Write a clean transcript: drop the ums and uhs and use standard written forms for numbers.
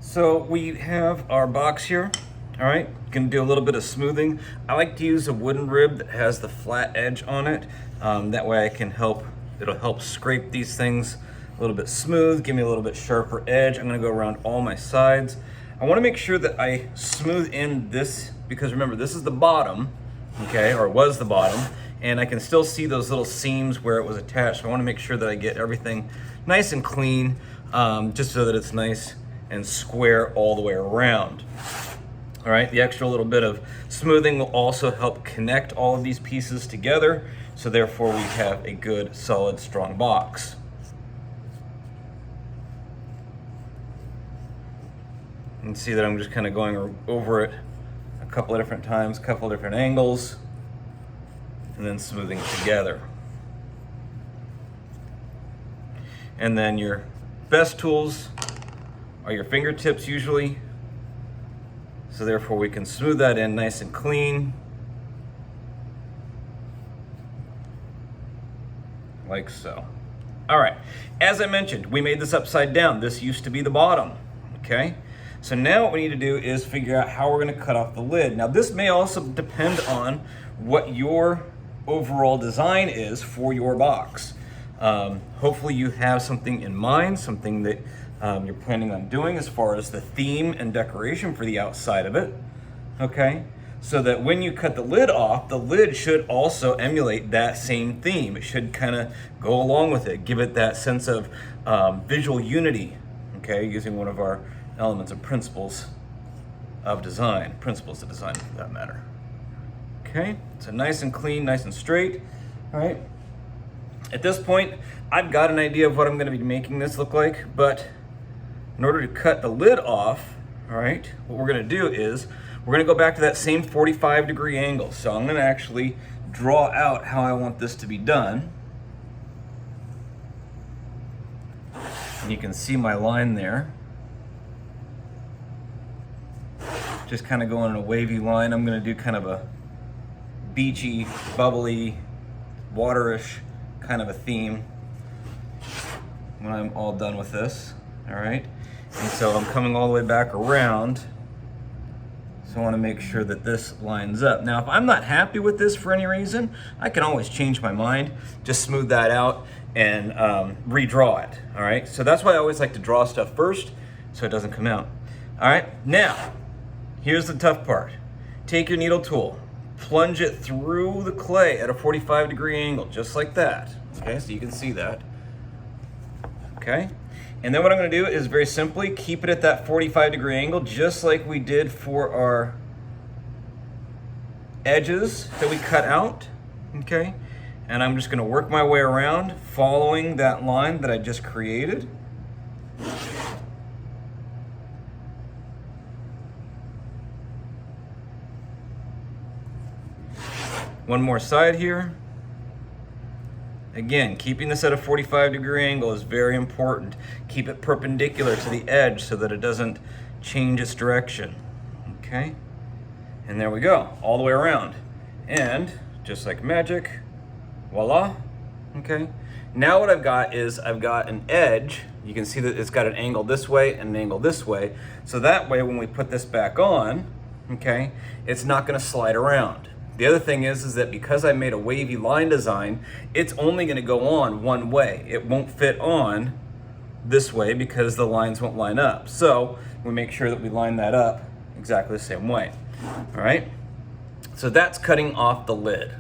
So we have our box here. All right, gonna do a little bit of smoothing. I like to use a wooden rib that has the flat edge on it. That way it'll help scrape these things a little bit smooth, give me a little bit sharper edge. I'm gonna go around all my sides. I wanna make sure that I smooth in this, because remember, this is the bottom, okay, or was the bottom, and I can still see those little seams where it was attached. So I wanna make sure that I get everything nice and clean, just so that it's nice and square all the way around. All right, the extra little bit of smoothing will also help connect all of these pieces together, so therefore we have a good, solid, strong box. You can see that I'm just kind of going over it a couple of different times, a couple of different angles, and then smoothing it together. And then your best tools are your fingertips usually. So therefore we can smooth that in nice and clean. Like so. All right, as I mentioned, we made this upside down. This used to be the bottom, okay? So now what we need to do is figure out how we're gonna cut off the lid. Now this may also depend on what your overall design is for your box. Hopefully you have something in mind, something that you're planning on doing as far as the theme and decoration for the outside of it, okay? So that when you cut the lid off, the lid should also emulate that same theme. It should kind of go along with it, give it that sense of visual unity, okay? Using one of our elements of principles of design, principles of design for that matter. Okay, so nice and clean, nice and straight, all right? At this point, I've got an idea of what I'm gonna be making this look like, but in order to cut the lid off, all right, what we're gonna do is we're gonna go back to that same 45-degree angle. So I'm gonna actually draw out how I want this to be done. And you can see my line there. Just kind of going in a wavy line. I'm gonna do kind of a beachy, bubbly, waterish kind of a theme when I'm all done with this, all right? And so I'm coming all the way back around. So I wanna make sure that this lines up. Now, if I'm not happy with this for any reason, I can always change my mind, just smooth that out and redraw it, all right? So that's why I always like to draw stuff first so it doesn't come out. All right, now, here's the tough part. Take your needle tool, plunge it through the clay at a 45-degree angle, just like that, okay? So you can see that, okay? And then what I'm gonna do is very simply keep it at that 45-degree angle, just like we did for our edges that we cut out, okay? And I'm just gonna work my way around following that line that I just created. One more side here. Again, keeping this at a 45-degree angle is very important. Keep it perpendicular to the edge so that it doesn't change its direction, okay? And there we go, all the way around. And just like magic, voila, okay? Now what I've got is I've got an edge. You can see that it's got an angle this way and an angle this way. So that way when we put this back on, okay, it's not gonna slide around. The other thing is that because I made a wavy line design, it's only gonna go on one way. It won't fit on this way because the lines won't line up. So we make sure that we line that up exactly the same way, all right? So that's cutting off the lid.